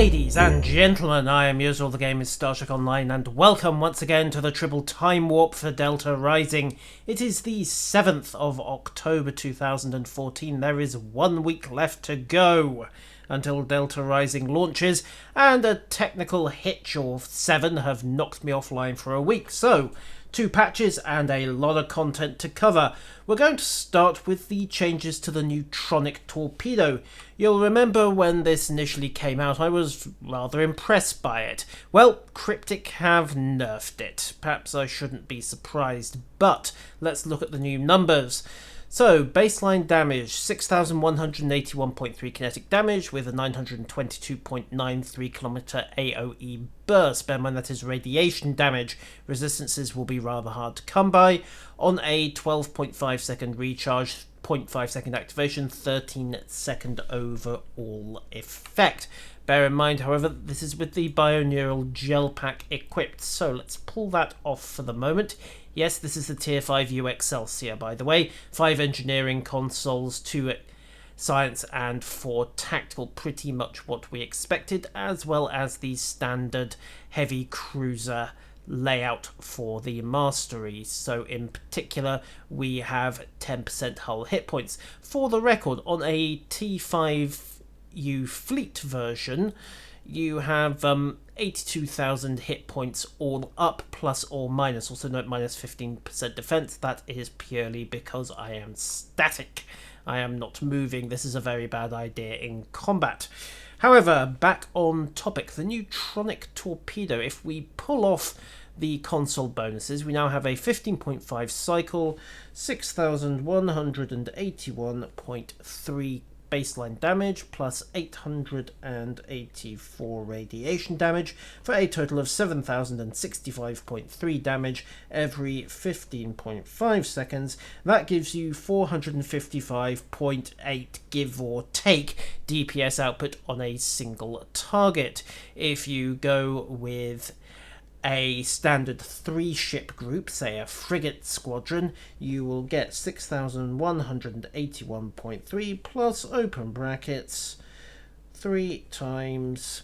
Ladies and gentlemen, I am yours, all the game is Star Trek Online, and welcome once again to the Tribble Timewarp for Delta Rising. It is the 7th of October 2014. There is 1 week left to go until Delta Rising launches, and a technical hitch or 7 have knocked me offline for a week. So, 2 patches and a lot of content to cover. We're going to start with the changes to the Neutronic torpedo. You'll remember when this initially came out, I was rather impressed by it. Well, Cryptic have nerfed it. Perhaps I shouldn't be surprised, but let's look at the new numbers. So, baseline damage, 6,181.3 kinetic damage with a 922.93 kilometer AOE burst. Bear in mind that is radiation damage. Resistances will be rather hard to come by. On a 12.5 second recharge, 0.5 second activation, 13 second overall effect. Bear in mind, however, this is with the Bioneural Gel Pack equipped, so let's pull that off for the moment. Yes, this is the Tier 5 U Excelsior, by the way. 5 engineering consoles, 2 science and 4 tactical, pretty much what we expected, as well as the standard heavy cruiser layout for the mastery. So in particular, we have 10% hull hit points. For the record, on a T5U fleet version, you have 82,000 hit points all up, plus or minus. Also note minus 15% defense. That is purely because I am static. I am not moving. This is a very bad idea in combat. However, back on topic, the Neutronic torpedo. If we pull off the console bonuses, we now have a 15.5 cycle, 6,181.3 baseline damage, plus 884 radiation damage, for a total of 7,065.3 damage every 15.5 seconds. That gives you 455.8, give or take, DPS output on a single target. If you go with a standard 3-ship group, say a frigate squadron, you will get 6,181.3 plus open brackets 3 times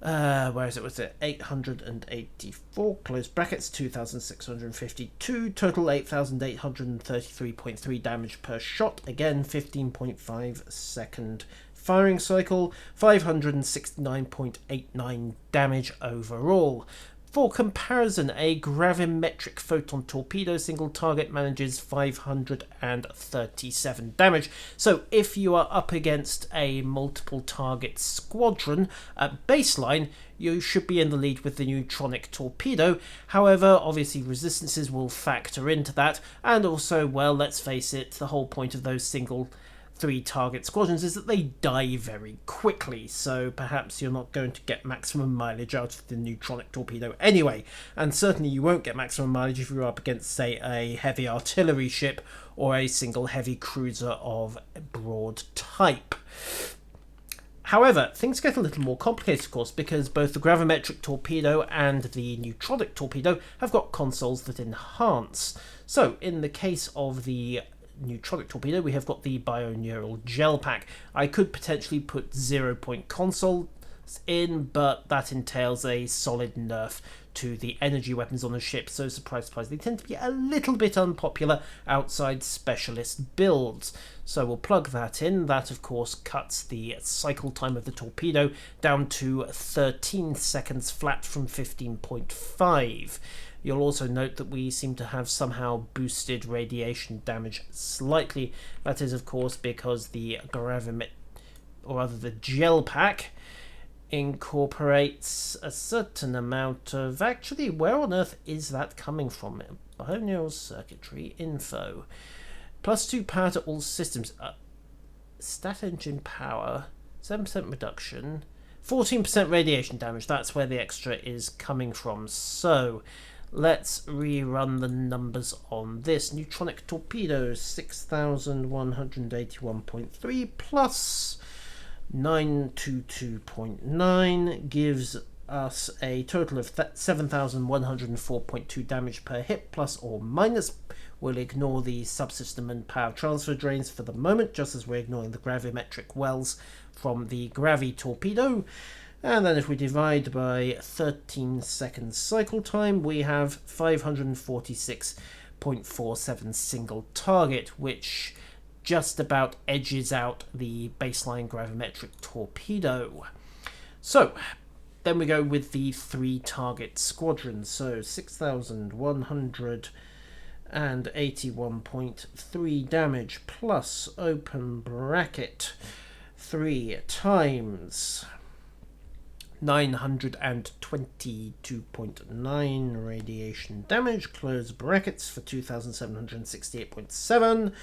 where is it? Was it 884 close brackets 2,652 total 8,833.3 damage per shot. Again, 15.5 second firing cycle, 569.89 damage overall. For comparison, a gravimetric photon torpedo single target manages 537 damage. So if you are up against a multiple target squadron at baseline, you should be in the lead with the Neutronic torpedo. However, obviously resistances will factor into that, and also, well, let's face it, the whole point of those single 3 target squadrons is that they die very quickly, so perhaps you're not going to get maximum mileage out of the Neutronic torpedo anyway, and certainly you won't get maximum mileage if you're up against, say, a heavy artillery ship or a single heavy cruiser of broad type. However, things get a little more complicated, of course, because both the gravimetric torpedo and the Neutronic torpedo have got consoles that enhance. So, in the case of the Neutronic torpedo, we have got the Bioneural Gel Pack. I could potentially put 0-point consoles in, but that entails a solid nerf to the energy weapons on the ship, so surprise, surprise, they tend to be a little bit unpopular outside specialist builds. So we'll plug that in. That, of course, cuts the cycle time of the torpedo down to 13 seconds flat from 15.5. You'll also note that we seem to have somehow boosted radiation damage slightly. That is, of course, because the the gel pack incorporates a certain amount of... Actually, where on earth is that coming from? Bioneural circuitry info. +2 power to all systems. Stat engine power. 7% reduction. 14% radiation damage. That's where the extra is coming from. So let's rerun the numbers on this. Neutronic torpedo, 6,181.3 plus 922.9 gives us a total of 7,104.2 damage per hit, plus or minus. We'll ignore the subsystem and power transfer drains for the moment, just as we're ignoring the gravimetric wells from the Gravi torpedo. And then if we divide by 13 seconds cycle time, we have 546.47 single target, which just about edges out the baseline gravimetric torpedo. So then we go with the 3 target squadrons. So 6,181.3 damage plus open bracket 3 times 922.9 radiation damage, close brackets, for 2,768.7.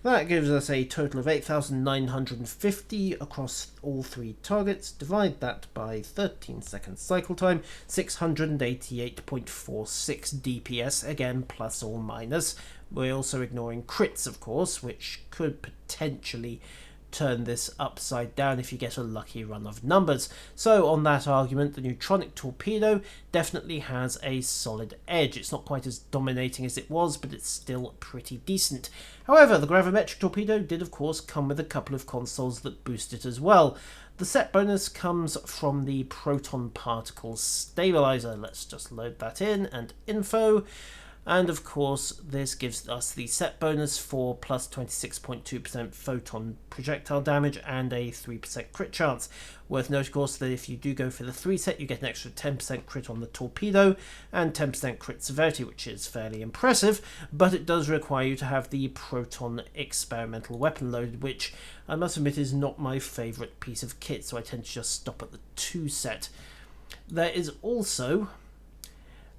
That gives us a total of 8,950 across all 3 targets. Divide that by 13 seconds cycle time, 688.46 DPS, again plus or minus. We're also ignoring crits, of course, which could potentially turn this upside down if you get a lucky run of numbers. So on that argument, the Neutronic torpedo definitely has a solid edge. It's not quite as dominating as it was, but it's still pretty decent. However, the gravimetric torpedo did of course come with a couple of consoles that boost it as well. The set bonus comes from the proton particle stabilizer. Let's just load that in, and info. And of course, this gives us the set bonus for plus 26.2% photon projectile damage and a 3% crit chance. Worth noting, of course, that if you do go for the 3 set, you get an extra 10% crit on the torpedo and 10% crit severity, which is fairly impressive, but it does require you to have the proton experimental weapon loaded, which I must admit is not my favourite piece of kit, so I tend to just stop at the 2 set. There is also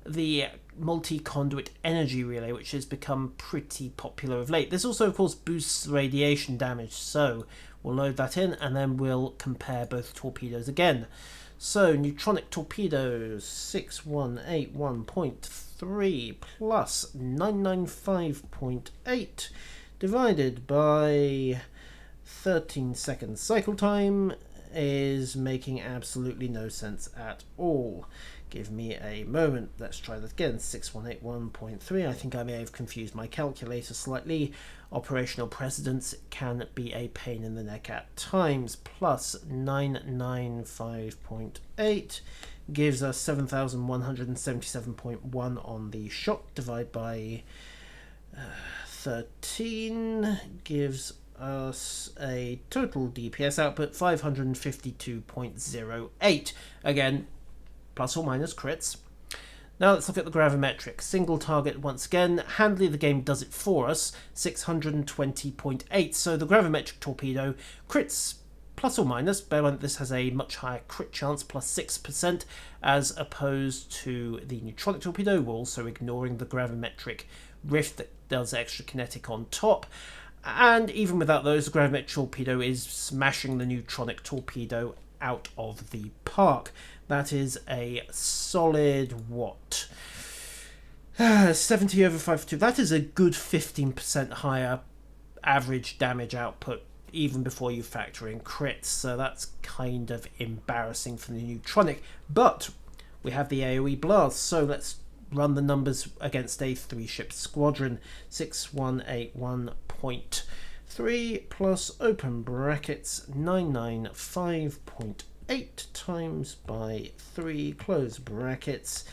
the multi-conduit energy relay, which has become pretty popular of late. This also, of course, boosts radiation damage, so we'll load that in and then we'll compare both torpedoes again. So, Neutronic torpedoes 6181.3 plus 995.8 divided by 13 seconds cycle time is making absolutely no sense at all. Give me a moment. Let's try that again. 6181.3. I think I may have confused my calculator slightly. Operational precedence can be a pain in the neck at times. Plus 995.8 gives us 7,177.1 on the shot. Divide by 13 gives us a total DPS output 552.08. Again, plus or minus crits. Now let's look at the gravimetric. Single target once again. Handily, the game does it for us. 620.8. So the gravimetric torpedo crits plus or minus. Bear in mind this has a much higher crit chance, plus 6%, as opposed to the Neutronic torpedo. We're also ignoring the gravimetric rift that does extra kinetic on top. And even without those, the gravimetric torpedo is smashing the Neutronic torpedo out of the park. That is a solid, what? 70 over 5.2. That is a good 15% higher average damage output, even before you factor in crits. So that's kind of embarrassing for the Neutronic. But we have the AoE blast, so let's run the numbers against a 3-ship squadron. 6181.3 plus open brackets 995.8 times by 3 close brackets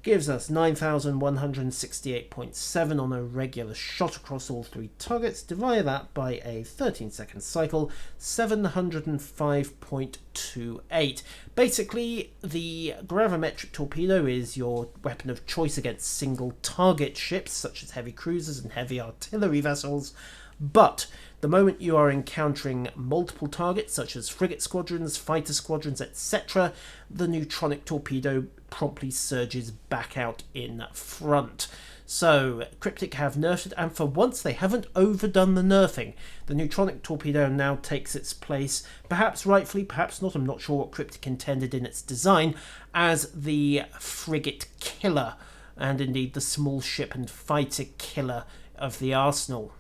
gives us 9,168.7 on a regular shot across all 3 targets. Divide that by a 13-second cycle, 705.28. Basically, the gravimetric torpedo is your weapon of choice against single target ships such as heavy cruisers and heavy artillery vessels, but the moment you are encountering multiple targets such as frigate squadrons, fighter squadrons, etc., the Neutronic torpedo promptly surges back out in front. So Cryptic have nerfed it, and for once they haven't overdone the nerfing. The Neutronic torpedo now takes its place, perhaps rightfully, perhaps not, I'm not sure what Cryptic intended in its design, as the frigate killer, and indeed the small ship and fighter killer of the arsenal.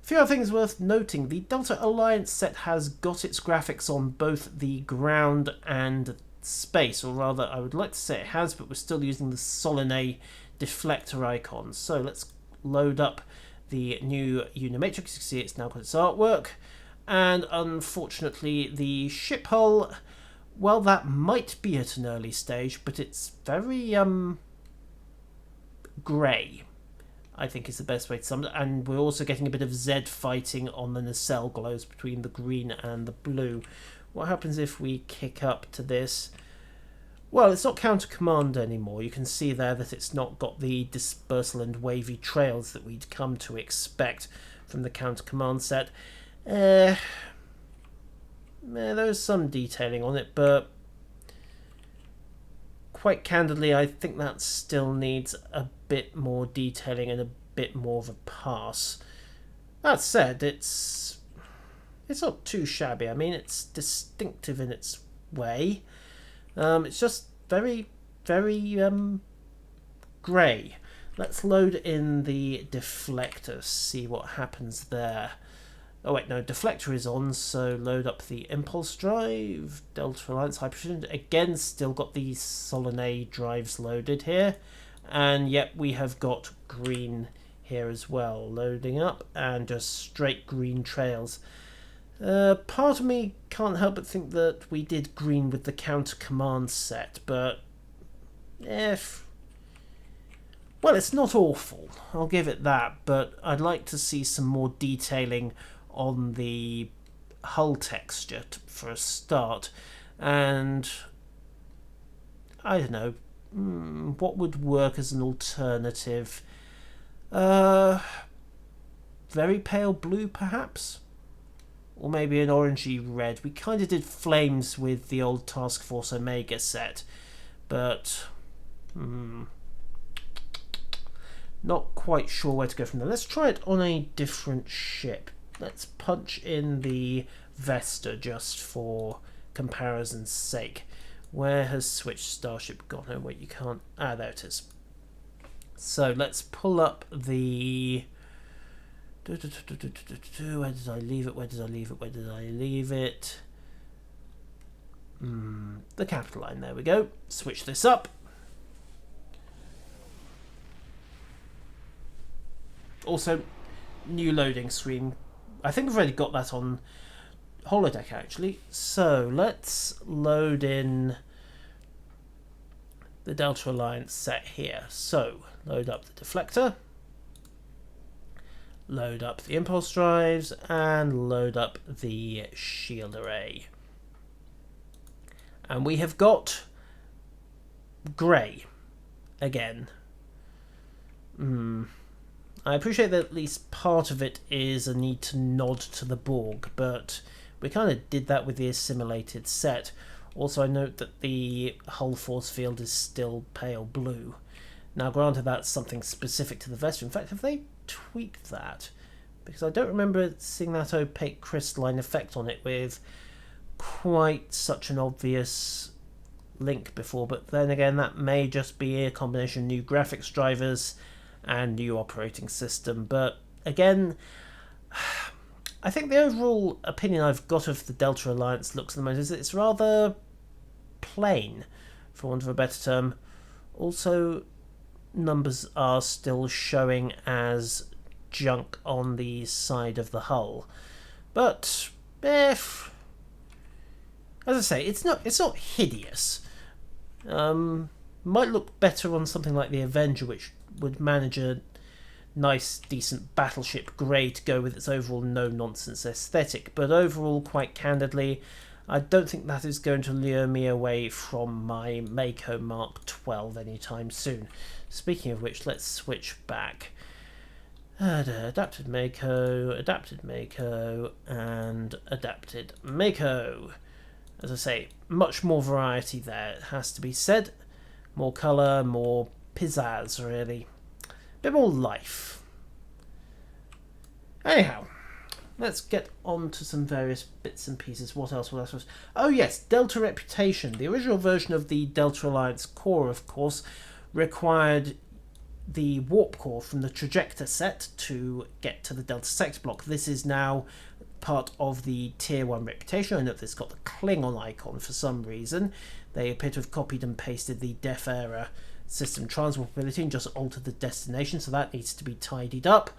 A few other things worth noting. The Delta Alliance set has got its graphics on both the ground and space, or rather I would like to say it has, but we're still using the Solinae deflector icon. So let's load up the new Unimatrix. You can see it's now got its artwork, and unfortunately the ship hull, well, that might be at an early stage, but it's very grey, I think is the best way to sum it. And we're also getting a bit of Z fighting on the nacelle glows between the green and the blue. What happens if we kick up to this? Well, it's not counter command anymore. You can see there that it's not got the dispersal and wavy trails that we'd come to expect from the counter command set. There's some detailing on it, but quite candidly, I think that still needs a bit more detailing and a bit more of a pass. That said, it's not too shabby. I mean, it's distinctive in its way. It's just very, very grey. Let's load in the deflector, see what happens there. Oh wait, no, deflector is on, so load up the impulse drive, Delta Alliance High Precision. Again, still got the Solinae drives loaded here. And yet we have got green here as well, loading up, and just straight green trails. Part of me can't help but think that we did green with the counter command set, but well, it's not awful, I'll give it that, but I'd like to see some more detailing on the hull texture for a start. And I don't know, what would work as an alternative? Very pale blue, perhaps? Or maybe an orangey red. We kind of did flames with the old Task Force Omega set, but not quite sure where to go from there. Let's try it on a different ship. Let's punch in the Vesta just for comparison's sake. Where has Switch Starship gone? Oh wait, you can't. Ah, there it is. So let's pull up the... Where did I leave it? Where did I leave it? Where did I leave it? The capital line, there we go. Switch this up. Also, new loading screen. I think I've already got that on holodeck actually. So let's load in the Delta Alliance set here. So load up the deflector, load up the impulse drives, and load up the shield array. And we have got grey again. I appreciate that at least part of it is a need to nod to the Borg, but we kind of did that with the assimilated set. Also, I note that the hull force field is still pale blue. Now, granted, that's something specific to the Vesta. In fact, have they tweaked that? Because I don't remember seeing that opaque crystalline effect on it with quite such an obvious link before. But then again, that may just be a combination of new graphics drivers and new operating system. But again, I think the overall opinion I've got of the Delta Alliance looks at the moment is that it's rather plain, for want of a better term. Also, numbers are still showing as junk on the side of the hull. But as I say, it's not hideous. Might look better on something like the Avenger, which would manage a nice, decent battleship grey to go with its overall no-nonsense aesthetic. But overall, quite candidly, I don't think that is going to lure me away from my Mako Mark 12 anytime soon. Speaking of which, let's switch back. Adapted Mako, and adapted Mako. As I say, much more variety there, it has to be said. More colour, more pizzazz, really. A bit more life. Anyhow, let's get on to some various bits and pieces. What else? Oh yes, Delta Reputation. The original version of the Delta Alliance core, of course, required the warp core from the Trajector set to get to the Delta Sector block. This is now part of the Tier 1 reputation. I know this got the Klingon icon for some reason. They appear to have copied and pasted the Def Era system transwarpability and just altered the destination, so that needs to be tidied up.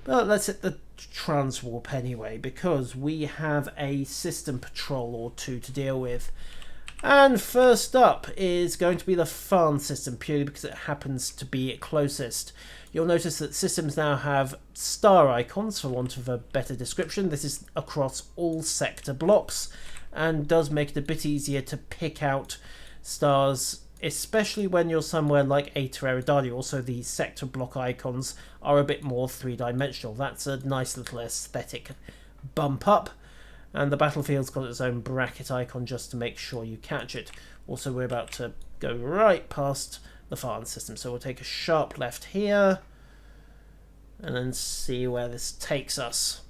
But let's hit the transwarp anyway, because we have a system patrol or two to deal with. And first up is going to be the Farn system, purely because it happens to be closest. You'll notice that systems now have star icons, for want of a better description. This is across all sector blocks and does make it a bit easier to pick out stars, especially when you're somewhere like Eta Eridani. Also, the sector block icons are a bit more three-dimensional. That's a nice little aesthetic bump up. And the battlefield's got its own bracket icon just to make sure you catch it. Also, we're about to go right past the Farn system, so we'll take a sharp left here and then see where this takes us.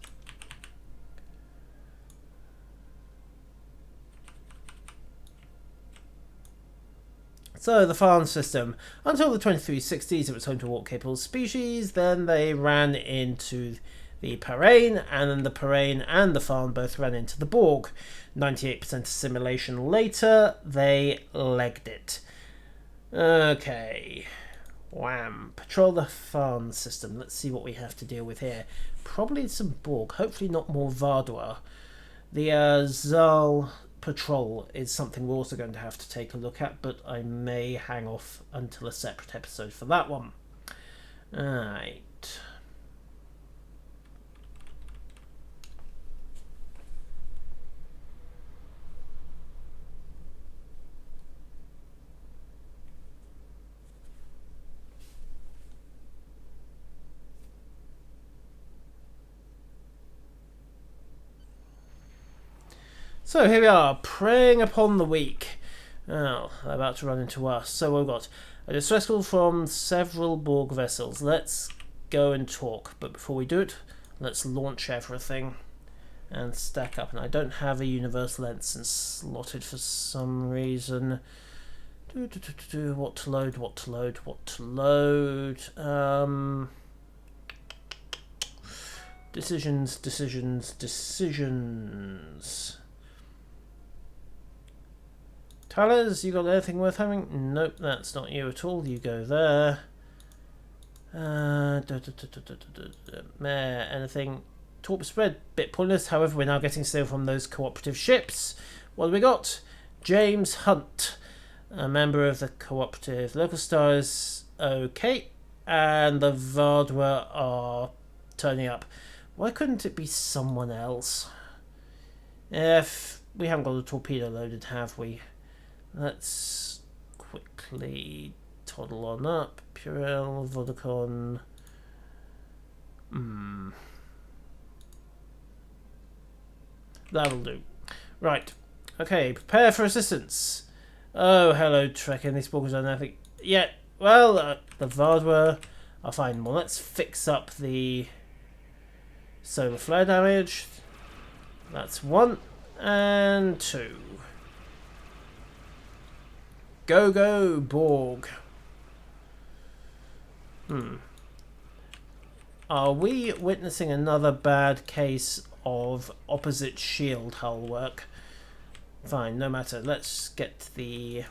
So the Farn system, until the 2360s it was home to warp-capable species, then they ran into the Parain, and then the Parain and the Farn both ran into the Borg. 98% assimilation later, they legged it. Okay. Wham. Patrol the Farn system. Let's see what we have to deal with here. Probably some Borg. Hopefully not more Vardua. The Zal patrol is something we're also going to have to take a look at, but I may hang off until a separate episode for that one. Alright. So here we are, preying upon the weak. Oh, they're about to run into us. So we've got a distress call from several Borg vessels. Let's go and talk. But before we do it, let's launch everything and stack up. And I don't have a universal ensign slotted for some reason. What to load, what to load, what to load. Decisions, decisions, decisions. Tyler's, you got anything worth having? Nope, that's not you at all. You go there. Anything? Torp spread, bit pointless. However, we're now getting sail from those cooperative ships. What have we got? James Hunt, a member of the cooperative. Local stars, okay. And the Vardua are turning up. Why couldn't it be someone else? If we haven't got a torpedo loaded, have we? Let's quickly toddle on up. Purell, Vodacon. That'll do. Right. Okay, prepare for assistance. Oh, hello, Trekker. These Borg are nothing. Yeah, well, the Vardua are fine. Well, let's fix up the solar flare damage. That's 1 and 2. Go, go, Borg. Are we witnessing another bad case of opposite shield hull work? Fine, no matter. Let's get the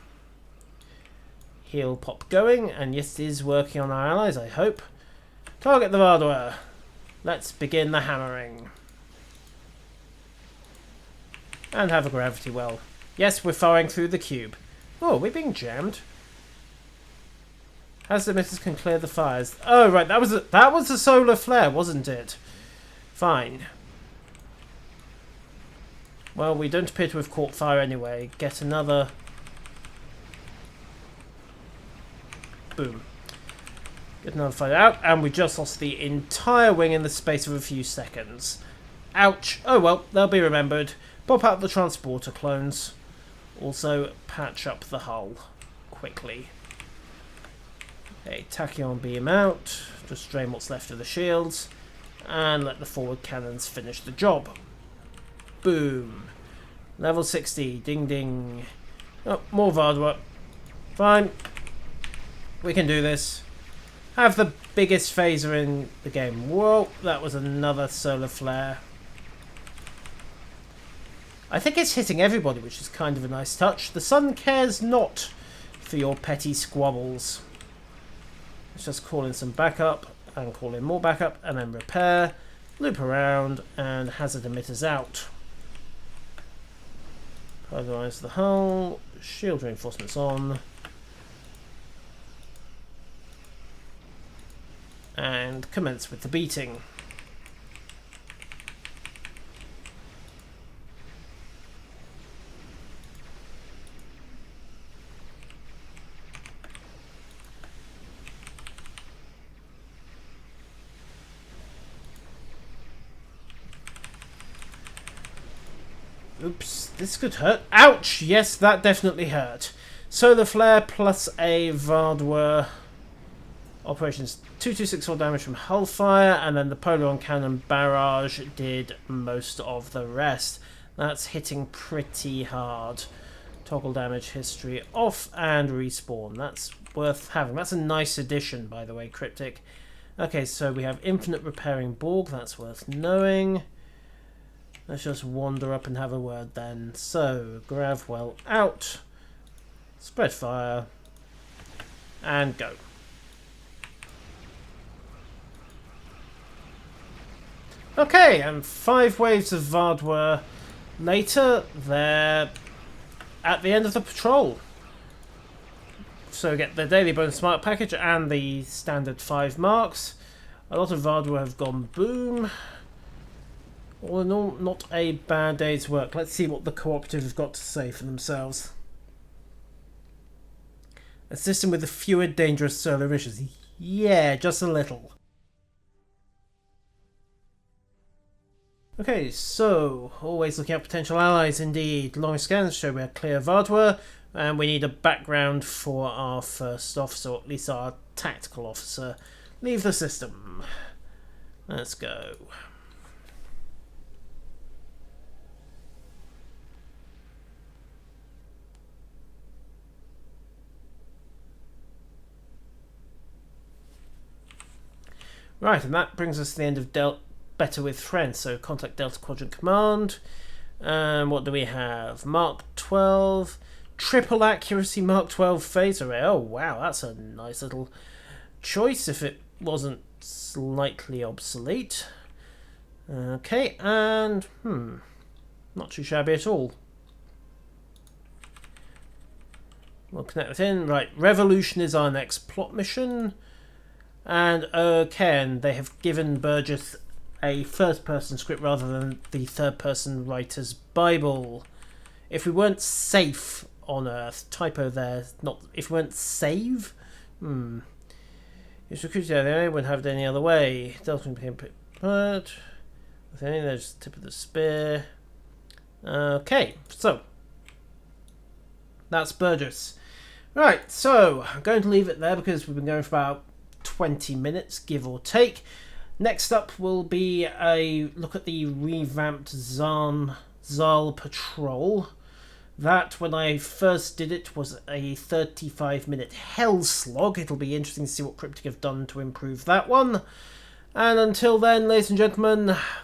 heal pop going. And yes, it is working on our allies, I hope. Target the Vardua. Let's begin the hammering. And have a gravity well. Yes, we're firing through the cube. Oh, we're being jammed. As the emitters can clear the fires. Oh, right, that was a solar flare, wasn't it? Fine. Well, we don't appear to have caught fire anyway. Get another. Boom. Get another fire out, and we just lost the entire wing in the space of a few seconds. Ouch. Oh well, they'll be remembered. Pop out the transporter clones. Also, patch up the hull quickly. Okay, tachyon beam out. Just drain what's left of the shields. And let the forward cannons finish the job. Boom. Level 60. Ding ding. Oh, more Vardua. Fine. We can do this. Have the biggest phaser in the game. Whoa, that was another solar flare. I think it's hitting everybody, which is kind of a nice touch. The sun cares not for your petty squabbles. Let's just call in some backup, and call in more backup, and then repair, loop around, and hazard emitters out. Polarize the hull, shield reinforcements on, and commence with the beating. Oops, this could hurt. Ouch! Yes, that definitely hurt. Solar flare plus a Vardwer. Operations 2264 damage from hull fire, and then the Polaron cannon barrage did most of the rest. That's hitting pretty hard. Toggle damage history off and respawn. That's worth having. That's a nice addition, by the way, Cryptic. Okay, so we have infinite repairing Borg. That's worth knowing. Let's just wander up and have a word then. So, Gravwell out, spread fire, and go. Okay, and 5 waves of Vardwer later, they're at the end of the patrol. So get the daily bonus mark package and the standard 5 marks. A lot of Vardwer have gone boom. All in all, not a bad day's work. Let's see what the cooperative have got to say for themselves. A system with fewer dangerous solar emissions. Yeah, just a little. Okay, so, always looking at potential allies indeed. Long scans show we are clear Vardwer, and we need a background for our first officer, or at least our tactical officer. Leave the system. Let's go. Right, and that brings us to the end of Better with Friends. So contact Delta Quadrant Command. What do we have? Mark 12. Triple accuracy Mark 12 phase array. Oh wow, that's a nice little choice if it wasn't slightly obsolete. Okay, and not too shabby at all. We'll connect that in. Right, Revolution is our next plot mission. And okay, and they have given Burgess a first-person script rather than the third-person writer's Bible. If we weren't safe on Earth, typo there, not if we weren't save. It's recruited out there, wouldn't have it any other way. Delta became but I think there's the tip of the spear. Okay, so that's Burgess. Right, so I'm going to leave it there because we've been going for about 20 minutes, give or take. Next up will be a look at the revamped Zal Patrol. That, when I first did it, was a 35-minute hell slog. It'll be interesting to see what Cryptic have done to improve that one. And until then, ladies and gentlemen,